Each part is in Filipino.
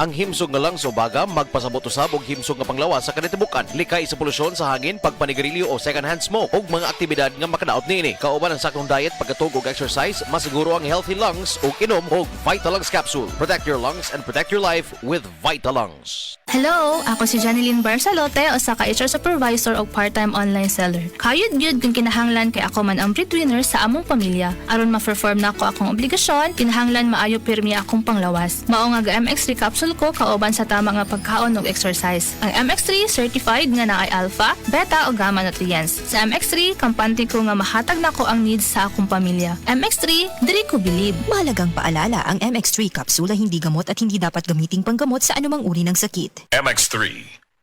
Ang himsog nga langso baga magpasabot usab og himsog nga panglawas sa kanitibukan, likay sa polusyon sa hangin, pagpanigarilyo o second-hand smoke ug mga aktibidad nga makadaot niini. Kauban ang saktong diet, pagkatug og exercise, masiguro ang healthy lungs ug inom og Vitalungs capsule. Protect your lungs and protect your life with Vitalungs. Hello, ako si Janeline Barsalote, usa ka HR supervisor o part-time online seller. Kayod gyud kung kinahanglan kay ako man ang breadwinner sa among pamilya. Aron ma-perform na ako akong obligasyon, kinahanglan maayo pirmi akong panglawas. Mao nga ga MX3 capsule ko kauban sa tama nga pagkaon ug exercise. Ang MX3 certified nga naay alpha, beta ug gamma nutrients. Sa MX3, kampante ko nga mahatag nako ang needs sa akong pamilya. MX3, diri ko bilib. Mahalagang paalala, ang MX3 kapsula hindi gamot at hindi dapat gamiting panggamot sa anumang uri ng sakit. MX3,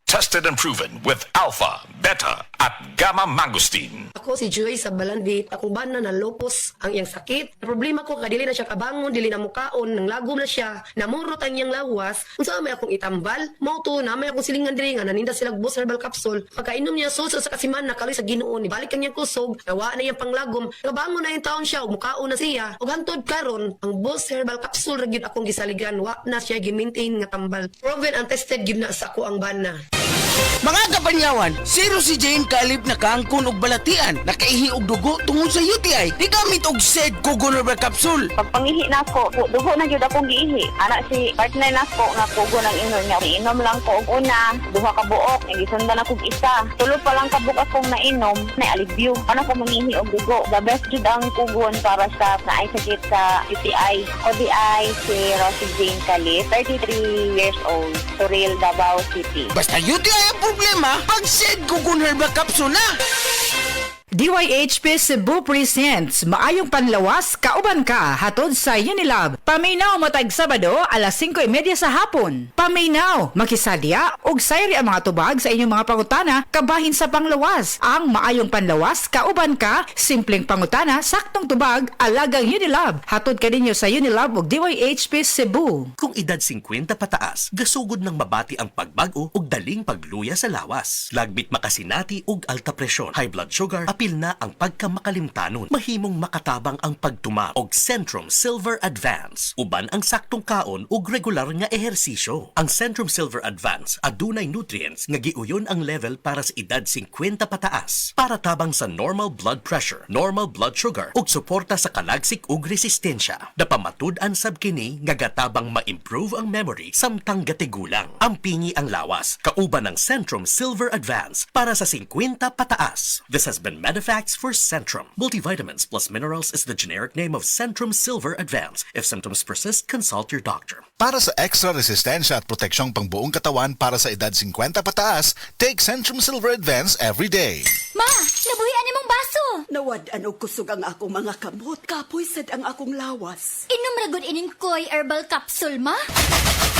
tested and proven with alpha, beta, at gamma mangosteen. Ako si Joy sa Balandi. Akong bana na lupos ang iyang sakit. Problema ko kadili na siya kabangon, dili na mukaon, nang lagom na siya, namurot ang iyang lawas. Unsa may akong itambal? Mao to na may akong silingan diri nga naninda sila Boss Herbal Capsule. Pagkainom niya suso sa kasiman nakali sa Ginoo ni balik ang iyang kusog, nawa na iyang panglagom. Kabangon na yung taon siya, ug mukaon na siya. Ug hantod karon, ang Boss Herbal Capsule ra gyud akong gisaligan, wa na siya gi-maintain nga tambal. Proven and tested gyud na sa ako ang bana. Mga kapanyawan, zero si Jane kalip na kaangkon og balatian, nakaihi og dugo tungod sa UTI. Di gamit og said Kugon Herbal Capsule. Pag pangihi na ko, dugo na jud akong giihi. Ana si partner na ko nga kugo ng inom niya. Inom lang ko og una, duha ka buok, gisundan ako og isa. Tulo pa lang ka buok akong nainom, na alivio. Ano ko mangihi og dugo. The best jud ang kugon para sa naay sakit sa UTI. ODI si Rosie Jane Calip, 33 years old, Suril, Davao City. Basta UTI ang problema, pag said Kugon Herbal Capsule na. DYHP Cebu presents Maayong Panlawas, Kauban Ka, hatod sa Unilab. Paminaw matag Sabado, alas 5:30 sa hapon. Paminaw, makisadya, og sayri ang mga tubag sa inyong mga pangutana, kabahin sa panglawas. Ang Maayong Panlawas, Kauban Ka, simpleng pangutana, saktong tubag, alagang Unilab. Hatod ka ninyo sa Unilab ug DYHP Cebu. Kung edad 50 pataas, gasugod ng mabati ang pagbago ug daling pagluya sa lawas. Lagbit makasinati ug alta presyon, high blood sugar, apil na ang pagkamakalimtanon. Mahimong makatabang ang pagtuma og Centrum Silver Advance. Uban ang saktong kaon ug regular nga ehersisyo. Ang Centrum Silver Advance adunay nutrients nga giuyon ang level para sa edad 50 pataas. Para tabang sa normal blood pressure, normal blood sugar ug suporta sa kalagsik ug resistensya. Napamatud-an sab kini nga gatabang ma-improve ang memory samtang gatigulang. Ampingi ang lawas, kauban ng Centrum Silver Advance para sa 50 pataas. This has been Medifax for Centrum. Multivitamins plus minerals is the generic name of Centrum Silver Advance. If symptoms persist, consult your doctor. Para sa extra resistensya at proteksyong pangbuong katawan para sa edad 50 pataas, take Centrum Silver Advance every day. Ma, nabuhian nimong baso. Nawad-an og kusog ang akong mga kamot, kapoy sad ang akong lawas. Inom ragod ining Koy Herbal Capsule, ma.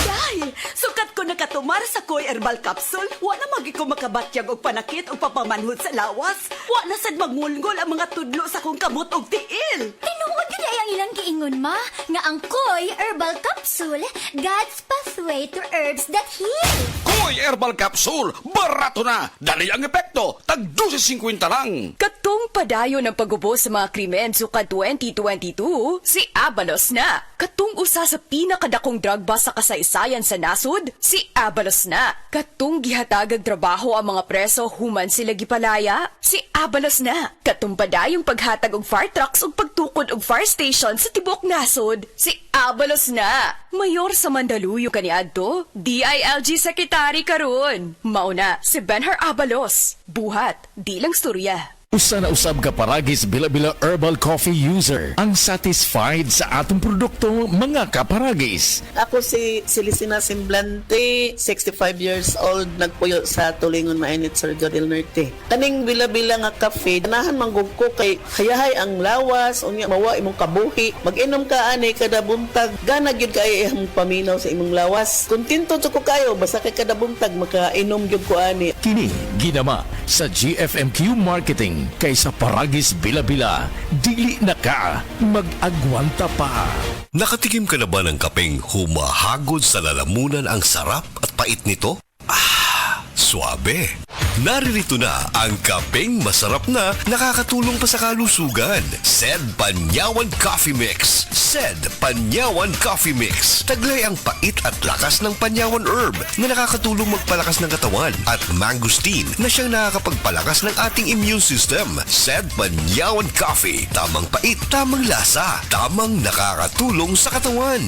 Dahil, sukat ko nakatumar sa Koy Herbal Capsule, wa na magi ko makabatyag og panakit o papamanhod sa lawas. Wa na sad magngulngol ang mga tudlo sa kong kamot og tiil. Tinuod yun ay ang ilang giingon, ma, nga ang Koy Herbal Capsule, God's pathway to herbs that heal. Koy Herbal Capsule, barato na, dali ang epekto, tag 12.50 lang. Katong padayon ng pagubos sa mga krimen sukad 2022, si Abalos na. Katong usa sa pinakadakong drug bust sa kasaysayan sa nasod, si Abalos na. Katong gihatagag trabaho ang mga preso human sila gipalaya, si Abalos na. Katong padayong paghatag og fire trucks ug pagtukod og fire station sa tibok nasod, si Abalos na. Mayor sa Mandaluyong kaniadto, DILG Secretary karon. Mauna si Benhar Abalos. Buhat, di lang storya. Usa na usab ka paragis bila-bila herbal coffee user ang satisfied sa atong produkto, mga kaparagis. Ako si Celicina Semblante, 65 years old, nagpuyo sa Tulingon Mainit, Surigao del Norte. Kaning bila-bila nga kafe, ganahan manggug ko kay hayahay ang lawas, unya mawa imong kabuhi. Mag-inom ka ani kada buntag, gana gyud kay imong paminaw sa imong lawas. Kontento ko kayo basta kay kada buntag makainom gyud ko ani. Kini ginama sa GFMQ Marketing kaysa paragis bila-bila, dili na ka mag-agwanta pa. Nakatikim ka na ba ng kapeng humahagod sa lalamunan ang sarap at pait nito? Ah, suabe! Naririto na ang kapeng masarap na nakakatulong pa sa kalusugan. Sed Panyawan Coffee Mix. Sed Panyawan Coffee Mix. Taglay ang pait at lakas ng Panyawan Herb na nakakatulong magpalakas ng katawan at mangosteen na siyang nakakapagpalakas ng ating immune system. Sed Panyawan Coffee. Tamang pait, tamang lasa, tamang nakakatulong sa katawan.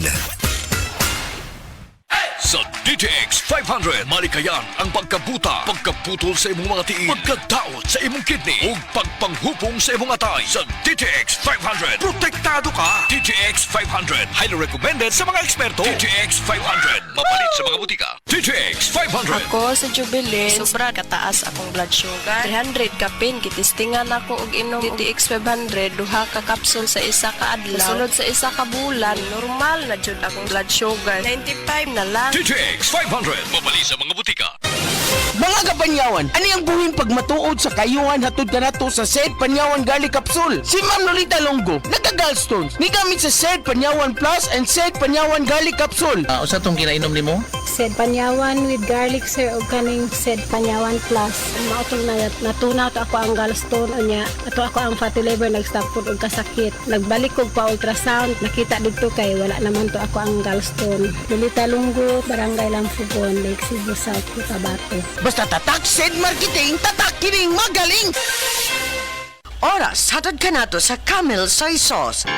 Sa DTX 500, malikayan ang pagkabuta, pagkaputol sa imong mga tiil, pagkadaot sa imong kidney, ug pagpanghupong sa imong atay. Sa DTX 500, protektado ka! DTX 500, highly recommended sa mga eksperto. DTX 500, mapalit sa mga butika. DTX 500. Ako sa Jubilee, sobra kataas akong blood sugar. 300 kapin, kitistingan ako og inom DTX 500, duha ka kapsul sa isa ka adlaw. Sunod sa isa ka bulan, normal na jud akong blood sugar. 95 na lang. DTX 500, mapalit sa mga butika. Mga kapanyawan, ano ang buhin pag matuod sa kayuhan hatod ka nato sa Sed Panyawan Garlic Capsule? Si Ma'am Lolita Longo, nagka-gallstones, ni gamit sa Sed Panyawan Plus and Sed Panyawan Garlic Capsule. Usa tong kinainom nimo? Sed Panyawan with garlic sir o kaning Sed Panyawan Plus. Mautong na natunaw to ako ang gallstone unya. Ato ako ang fatty liver nag-stop food og kasakit. Nagbalik ko pa ultrasound, nakita dito kay wala naman to ako ang gallstone. Lolita Longo, Barangay Lampugon, Lake Cebu South, Cotabato. Basta tatak Sed Marketing, tatak kining magaling! Oras, hatod ka nato sa Camel Soy Sauce.